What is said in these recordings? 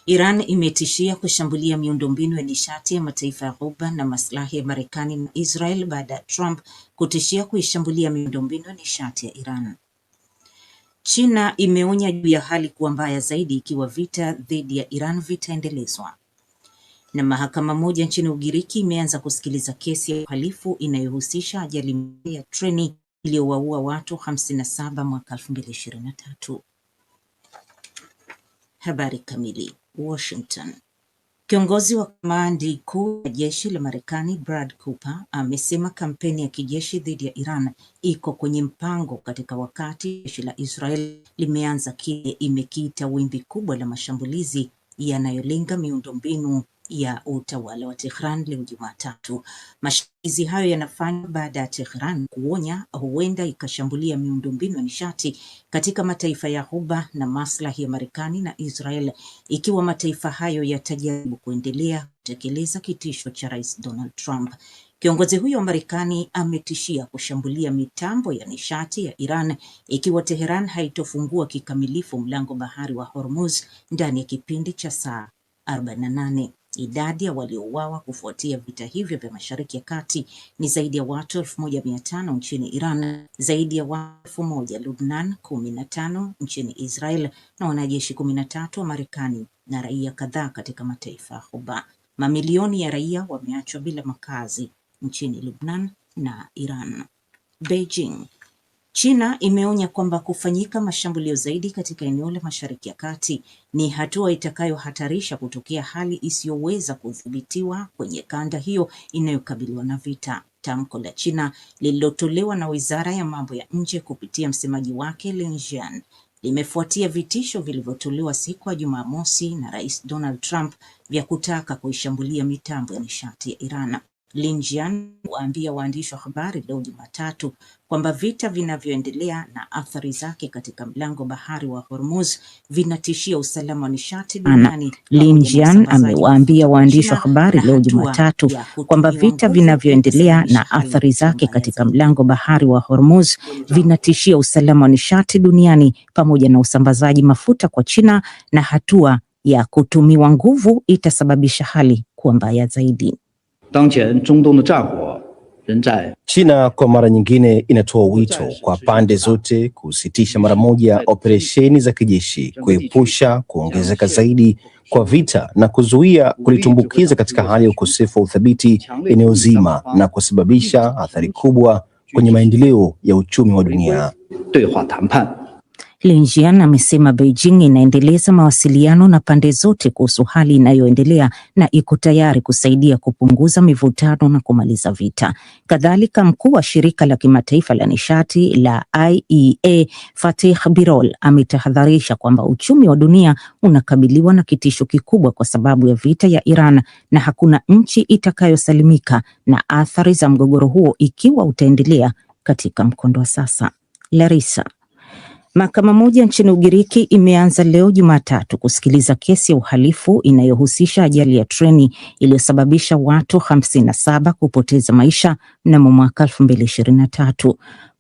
Iran imetishia kushambulia miundombinu ya nishati ya mataifa ya Ghuba na maslahi ya Marekani na Israel baada ya Trump kutishia kuishambulia miundombinu ya nishati ya Iran. China imeonya juu ya hali kuwa mbaya zaidi ikiwa vita dhidi ya Iran vitaendelezwa. Na mahakama moja nchini Ugiriki imeanza kusikiliza kesi ya uhalifu inayohusisha ajali ya treni iliyowaua watu 57 mwaka 2023. Habari kamili. Washington. Kiongozi wa kamandi kuu ya jeshi la Marekani Brad Cooper amesema kampeni ya kijeshi dhidi ya Iran iko kwenye mpango katika wakati jeshi la Israel limeanza kile imekiita wimbi kubwa la mashambulizi yanayolenga miundombinu ya utawala wa Tehran leo Jumatatu. Mashambulizi hayo yanafanywa baada ya Tehran kuonya huenda ikashambulia miundombinu ya nishati katika mataifa ya Ghuba na maslahi ya Marekani na Israel ikiwa mataifa hayo yatajaribu kuendelea kutekeleza kitisho cha Rais Donald Trump. Kiongozi huyo wa Marekani ametishia kushambulia mitambo ya nishati ya Iran ikiwa Tehran haitofungua kikamilifu mlango bahari wa Hormuz ndani ya kipindi cha saa 48. Idadi ya waliouawa kufuatia vita hivyo vya Mashariki ya Kati ni zaidi ya watu 1500 nchini Iran, zaidi ya watu 1000 Lebanon, 15 nchini Israel na wanajeshi 13 wa Marekani na raia kadhaa katika mataifa ya Ghuba. Mamilioni ya raia wameachwa bila makazi nchini Lebanon na Iran. Beijing. China imeonya kwamba kufanyika mashambulio zaidi katika eneo la Mashariki ya Kati ni hatua itakayohatarisha kutokea hali isiyoweza kudhibitiwa kwenye kanda hiyo inayokabiliwa na vita. Tamko la China lililotolewa na Wizara ya Mambo ya Nje kupitia msemaji wake Lin Jian limefuatia vitisho vilivyotolewa siku ya Jumamosi na Rais Donald Trump vya kutaka kuishambulia mitambo ya nishati ya Iran. Lin Jian waambia waandishi wa habari leo Jumatatu kwamba vita vinavyoendelea na athari zake katika mlango bahari wa Hormuz vinatishia usalama wa nishati duniani. Lin Jian amewaambia waandishi wa habari leo Jumatatu kwamba vita vinavyoendelea na athari zake katika mlango bahari wa Hormuz vinatishia usalama wa nishati duniani pamoja na usambazaji mafuta kwa China, na hatua ya kutumiwa nguvu itasababisha hali kuwa mbaya zaidi. China kwa mara nyingine inatoa wito kwa pande zote kusitisha mara moja operesheni za kijeshi, kuepusha kuongezeka zaidi kwa vita na kuzuia kulitumbukiza katika hali ya ukosefu wa uthabiti eneo zima na kusababisha athari kubwa kwenye maendeleo ya uchumi wa dunia. Lin Jian amesema Beijing inaendeleza mawasiliano na pande zote kuhusu hali inayoendelea na iko tayari kusaidia kupunguza mivutano na kumaliza vita. Kadhalika, mkuu wa shirika la kimataifa la nishati la IEA Fatih Birol ametahadharisha kwamba uchumi wa dunia unakabiliwa na kitisho kikubwa kwa sababu ya vita ya Iran na hakuna nchi itakayosalimika na athari za mgogoro huo ikiwa utaendelea katika mkondo wa sasa. Larissa. Mahakama moja nchini Ugiriki imeanza leo Jumatatu kusikiliza kesi ya uhalifu inayohusisha ajali ya treni iliyosababisha watu 57 kupoteza maisha mnamo mwaka 2023.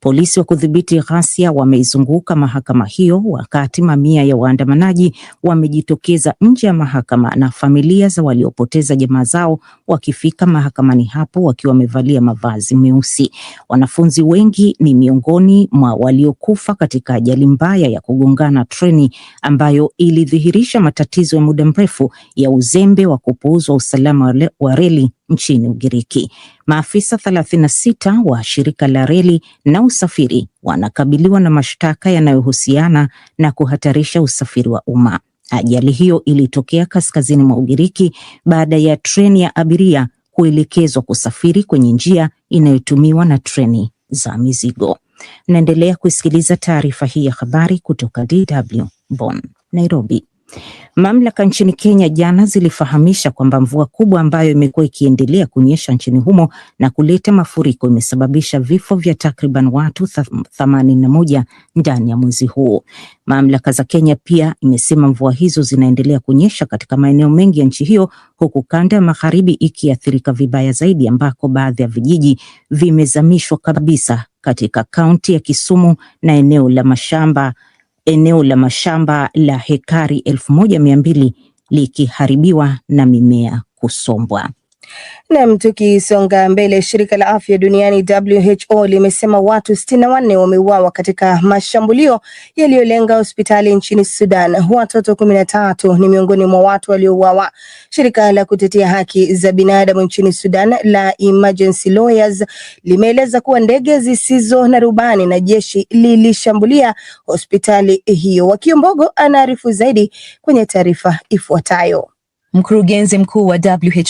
Polisi wa kudhibiti ghasia wameizunguka mahakama hiyo wakati mamia ya waandamanaji wamejitokeza nje ya mahakama na familia za waliopoteza jamaa zao wakifika mahakamani hapo wakiwa wamevalia mavazi meusi. Wanafunzi wengi ni miongoni mwa waliokufa katika ajali mbaya ya kugongana treni ambayo ilidhihirisha matatizo ya muda mrefu ya uzembe wa kupuuzwa usalama wa reli nchini Ugiriki. Maafisa 36 wa shirika la reli na usafiri wanakabiliwa na mashtaka yanayohusiana na kuhatarisha usafiri wa umma. Ajali hiyo ilitokea kaskazini mwa Ugiriki baada ya treni ya abiria kuelekezwa kusafiri kwenye njia inayotumiwa na treni za mizigo. Naendelea kusikiliza taarifa hii ya habari kutoka DW Bonn. Nairobi. Mamlaka nchini Kenya jana zilifahamisha kwamba mvua kubwa ambayo imekuwa ikiendelea kunyesha nchini humo na kuleta mafuriko imesababisha vifo vya takriban watu 81 ndani ya mwezi huu. Mamlaka za Kenya pia imesema mvua hizo zinaendelea kunyesha katika maeneo mengi ya nchi hiyo, huku kanda ya magharibi ikiathirika vibaya zaidi ambako baadhi ya vijiji vimezamishwa kabisa katika kaunti ya Kisumu na eneo la mashamba la hekari 1200 likiharibiwa na mimea kusombwa. Na tukisonga mbele, shirika la afya duniani WHO limesema watu 64 wameuawa katika mashambulio yaliyolenga hospitali nchini Sudan. Watoto 13 ni miongoni mwa watu waliouawa. Shirika la kutetea haki za binadamu nchini Sudan la Emergency Lawyers limeeleza kuwa ndege zisizo na rubani na jeshi lilishambulia hospitali hiyo. Wakiombogo anaarifu zaidi kwenye taarifa ifuatayo. Mkurugenzi mkuu wa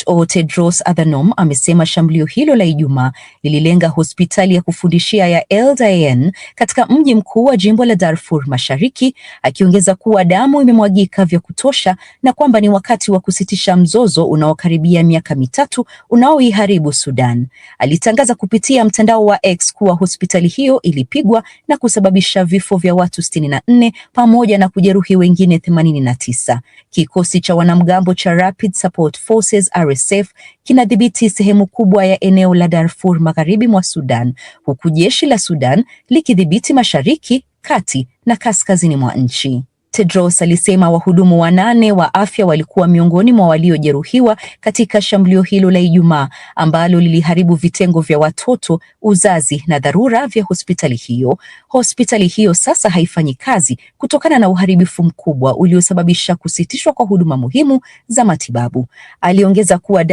WHO Tedros Adhanom amesema shambulio hilo la Ijumaa lililenga hospitali ya kufundishia ya El Dayan katika mji mkuu wa jimbo la Darfur Mashariki, akiongeza kuwa damu imemwagika vya kutosha na kwamba ni wakati wa kusitisha mzozo unaokaribia miaka mitatu unaoiharibu Sudan. Alitangaza kupitia mtandao wa X kuwa hospitali hiyo ilipigwa na kusababisha vifo vya watu 64 pamoja na kujeruhi wengine 89. Kikosi cha wanamgambo cha Rapid Support Forces RSF kinadhibiti sehemu kubwa ya eneo la Darfur magharibi mwa Sudan, huku jeshi la Sudan likidhibiti mashariki, kati na kaskazini mwa nchi. Tedros alisema wahudumu 8 wa afya walikuwa miongoni mwa waliojeruhiwa katika shambulio hilo la Ijumaa ambalo liliharibu vitengo vya watoto, uzazi na dharura vya hospitali hiyo. Hospitali hiyo sasa haifanyi kazi kutokana na uharibifu mkubwa uliosababisha kusitishwa kwa huduma muhimu za matibabu. Aliongeza kuwa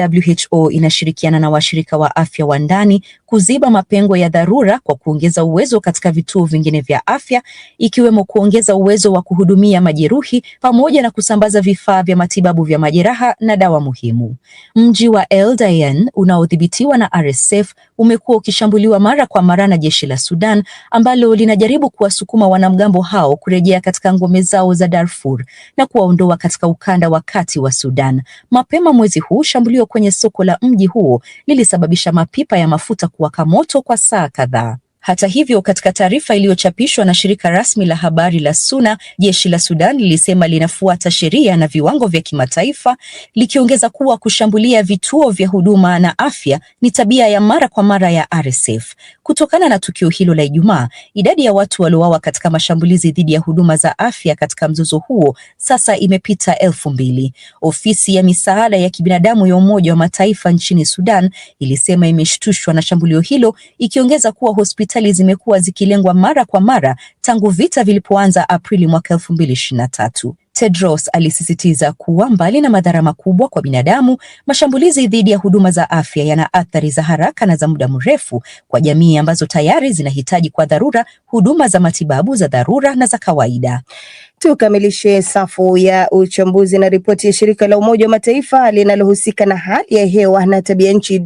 WHO inashirikiana na washirika wa afya wa ndani kuziba mapengo ya dharura kwa kuongeza uwezo katika vituo vingine vya afya, ikiwemo kuongeza uwezo wa kuhudumia majeruhi pamoja na kusambaza vifaa vya matibabu vya majeraha na dawa muhimu. Mji wa El Dayan unaodhibitiwa na RSF umekuwa ukishambuliwa mara kwa mara na jeshi la Sudan ambalo linajaribu kuwasukuma wanamgambo hao kurejea katika ngome zao za Darfur na kuwaondoa katika ukanda wa kati wa Sudan. Mapema mwezi huu, shambulio kwenye soko la mji huo lilisababisha mapipa ya mafuta kuwaka moto kwa saa kadhaa. Hata hivyo, katika taarifa iliyochapishwa na shirika rasmi la habari la SUNA, jeshi la Sudan lilisema linafuata sheria na viwango vya kimataifa, likiongeza kuwa kushambulia vituo vya huduma na afya ni tabia ya mara kwa mara ya RSF. Kutokana na tukio hilo la Ijumaa, idadi ya watu waliouawa katika mashambulizi dhidi ya huduma za afya katika mzozo huo sasa imepita 2000. Ofisi ya misaada ya kibinadamu ya Umoja wa Mataifa nchini Sudan ilisema imeshtushwa na shambulio hilo, ikiongeza kuwa hospitali zimekuwa zikilengwa mara kwa mara tangu vita vilipoanza Aprili mwaka 2023. Tedros alisisitiza kuwa mbali na madhara makubwa kwa binadamu, mashambulizi dhidi ya huduma za afya yana athari za haraka na za muda mrefu kwa jamii ambazo tayari zinahitaji kwa dharura huduma za matibabu za dharura na za kawaida. Tukamilishe safu ya uchambuzi na ripoti ya shirika la Umoja wa Mataifa linalohusika na hali ya hewa na tabia nchi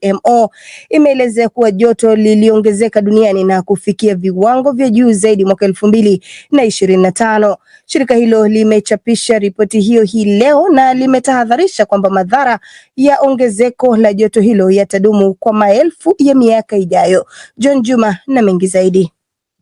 WMO imeelezea kuwa joto liliongezeka duniani na kufikia viwango vya juu zaidi mwaka 2025. Shirika hilo limechapisha ripoti hiyo hii leo na limetahadharisha kwamba madhara ya ongezeko la joto hilo yatadumu kwa maelfu ya miaka ijayo. John Juma na mengi zaidi.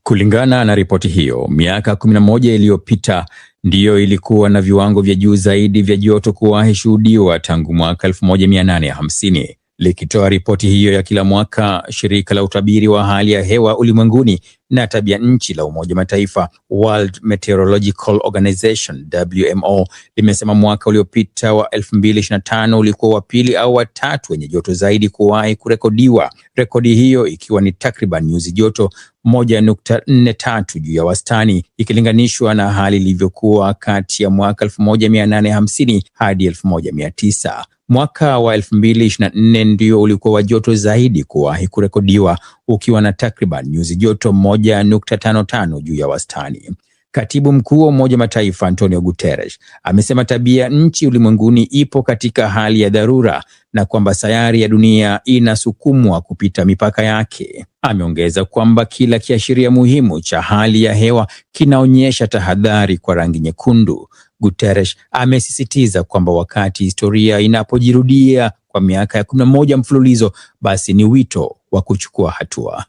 Kulingana na ripoti hiyo, miaka 11 iliyopita ndiyo ilikuwa na viwango vya juu zaidi vya joto kuwahi shuhudiwa tangu mwaka 1850. Likitoa ripoti hiyo ya kila mwaka, shirika la utabiri wa hali ya hewa ulimwenguni na tabia nchi la Umoja Mataifa, World Meteorological Organization WMO, limesema mwaka uliopita wa 2025 ulikuwa wa pili au wa tatu wenye joto zaidi kuwahi kurekodiwa. Rekodi hiyo ikiwa ni takriban nyuzi joto 1.43 juu ya wastani, ikilinganishwa na hali ilivyokuwa kati ya mwaka 1850 hadi 1900. Mwaka wa 2024 ndio ulikuwa wa joto zaidi kuwahi kurekodiwa, ukiwa na takriban nyuzi joto 1.55 juu ya wastani. Katibu mkuu wa Umoja Mataifa Antonio Guterres amesema tabia nchi ulimwenguni ipo katika hali ya dharura na kwamba sayari ya dunia inasukumwa kupita mipaka yake. Ameongeza kwamba kila kiashiria muhimu cha hali ya hewa kinaonyesha tahadhari kwa rangi nyekundu. Guterres amesisitiza kwamba wakati historia inapojirudia kwa miaka ya 11 mfululizo, basi ni wito wa kuchukua hatua.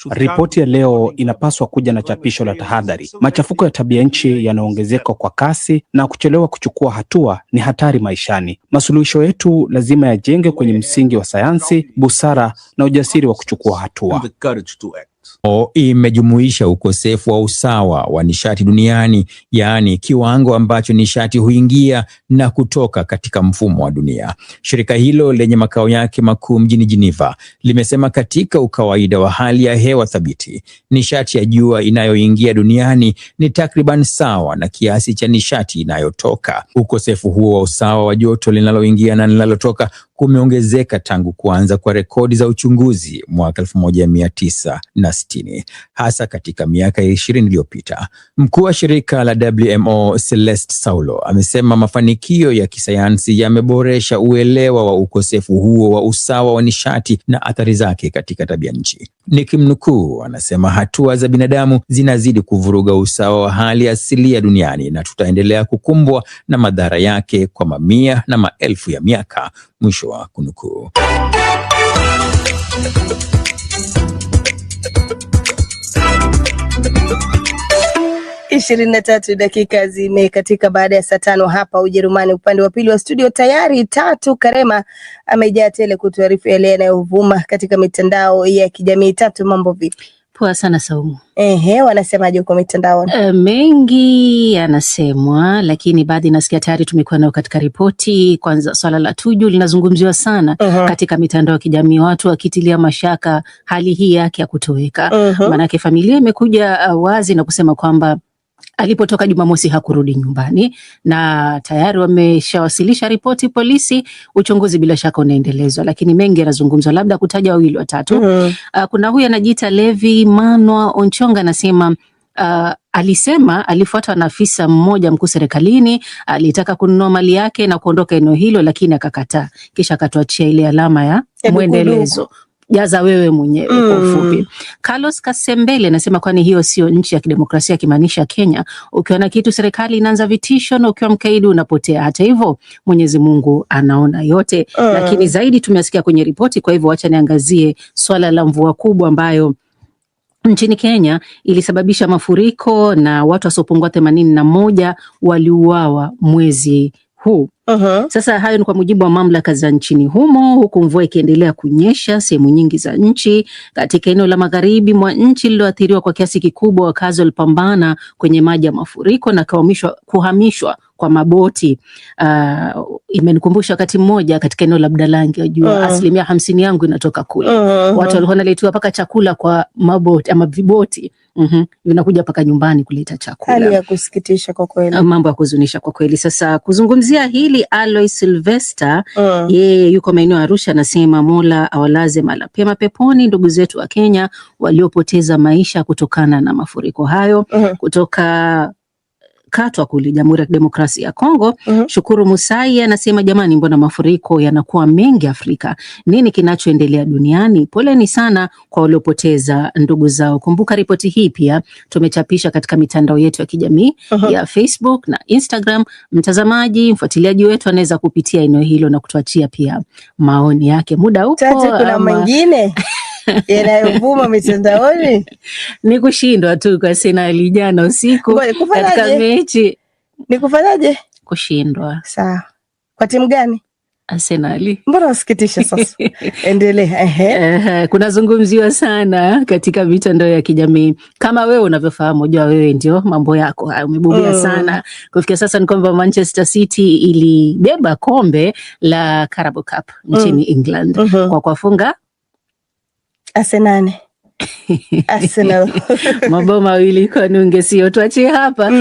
Ripoti ya leo inapaswa kuja na chapisho la tahadhari. Machafuko ya tabia nchi yanaongezeka kwa kasi na kuchelewa kuchukua hatua ni hatari maishani. Masuluhisho yetu lazima yajenge kwenye msingi wa sayansi, busara na ujasiri wa kuchukua hatua. Imejumuisha ukosefu wa usawa wa nishati duniani, yaani kiwango ambacho nishati huingia na kutoka katika mfumo wa dunia. Shirika hilo lenye makao yake makuu mjini Geneva limesema katika ukawaida wa hali ya hewa thabiti, nishati ya jua inayoingia duniani ni takriban sawa na kiasi cha nishati inayotoka. Ukosefu huo wa usawa wa joto linaloingia na linalotoka kumeongezeka tangu kuanza kwa rekodi za uchunguzi mwaka 1960, hasa katika miaka 20 iliyopita. Mkuu wa shirika la WMO Celeste Saulo amesema mafanikio ya kisayansi yameboresha uelewa wa ukosefu huo wa usawa wa nishati na athari zake katika tabia nchi. Nikimnukuu, anasema hatua za binadamu zinazidi kuvuruga usawa wa hali asilia duniani na tutaendelea kukumbwa na madhara yake kwa mamia na maelfu ya miaka. Mwisho wa kunukuu. 23 dakika zimekatika baada ya saa 5 hapa Ujerumani. Upande wa pili wa studio tayari Tatu Karema amejaa tele kutuarifu yale yanayovuma katika mitandao ya kijamii. Tatu, mambo vipi? Poa sana Saumu. Wanasemaje kwa mitandao? Mengi yanasemwa, lakini baadhi nasikia tayari tumekuwa nayo katika ripoti. Kwanza swala la Tuju linazungumziwa sana katika mitandao ya kijamii, watu wakitilia mashaka hali hii yake ya kutoweka. Maanake familia imekuja wazi na kusema kwamba alipotoka Jumamosi hakurudi nyumbani na tayari wameshawasilisha ripoti polisi. Uchunguzi bila shaka unaendelezwa, lakini mengi yanazungumzwa, labda kutaja wawili watatu. Kuna huyu anajiita Levi Manwa Onchonga, anasema alisema alifuatwa na afisa mmoja mkuu serikalini, alitaka kununua mali yake na kuondoka eneo hilo, lakini akakataa, kisha akatuachia ile alama ya mwendelezo, jaza wewe mwenyewe kwa ufupi. Carlos Kasembele anasema kwani hiyo sio nchi ya kidemokrasia, akimaanisha Kenya. Ukiwa na kitu serikali inaanza vitisho na ukiwa mkaidi unapotea. Hata hivyo Mwenyezi Mungu anaona yote. Lakini zaidi tumesikia kwenye ripoti, kwa hivyo acha niangazie swala la mvua kubwa ambayo nchini Kenya ilisababisha mafuriko na watu wasiopungua 81 waliuawa mwezi huu. Sasa hayo ni kwa mujibu wa mamlaka za nchini humo, huku mvua ikiendelea kunyesha sehemu nyingi za nchi. Katika eneo la magharibi mwa nchi lililoathiriwa kwa kiasi kikubwa, wakazi walipambana kwenye maji ya mafuriko na kuhamishwa kwa maboti. Imenikumbusha wakati mmoja katika eneo la Budalangi, wajua 50% yangu inatoka kule. Watu walikuwa wanaletewa paka chakula kwa maboti ama viboti. Vinakuja paka nyumbani kuleta chakula. Hali ya kusikitisha kwa kweli. Mambo ya kuzunisha kwa kweli. Sasa kuzungumzia hili, Alois Sylvester yeye yuko maeneo ya Arusha, anasema Mola awalaze mahali pema peponi ndugu zetu wa Kenya waliopoteza maisha kutokana na mafuriko hayo. Kutoka Katwa kule Jamhuri ya Kidemokrasia ya Kongo, Shukuru Musai anasema jamani, mbona mafuriko yanakuwa mengi Afrika? Nini kinachoendelea duniani? Poleni sana kwa waliopoteza ndugu zao. Kumbuka ripoti hii pia tumechapisha katika mitandao yetu ya kijamii ya Facebook na Instagram. Mtazamaji, mfuatiliaji wetu anaweza kupitia eneo hilo na kutuachia pia maoni yake. Muda upo. Kuna mengine yanayovuma mitandaoni ni kushindwa tu kwa Arsenal jana usiku katika mechi. Ni kufanyaje? Kushindwa. Sawa. Kwa timu gani? Arsenal. Mbona usikitisha sasa? Endelea. Kuna zungumziwa sana katika mitandao ya kijamii. Kama wewe unavyofahamu, unajua wewe ndio mambo yako umebobea sana. Kufikia sasa ni kwamba Manchester City ilibeba kombe la Carabao Cup nchini England kwa kuwafunga Arsenal. Mabao mawili kwa nunge, sio tuachie hapa.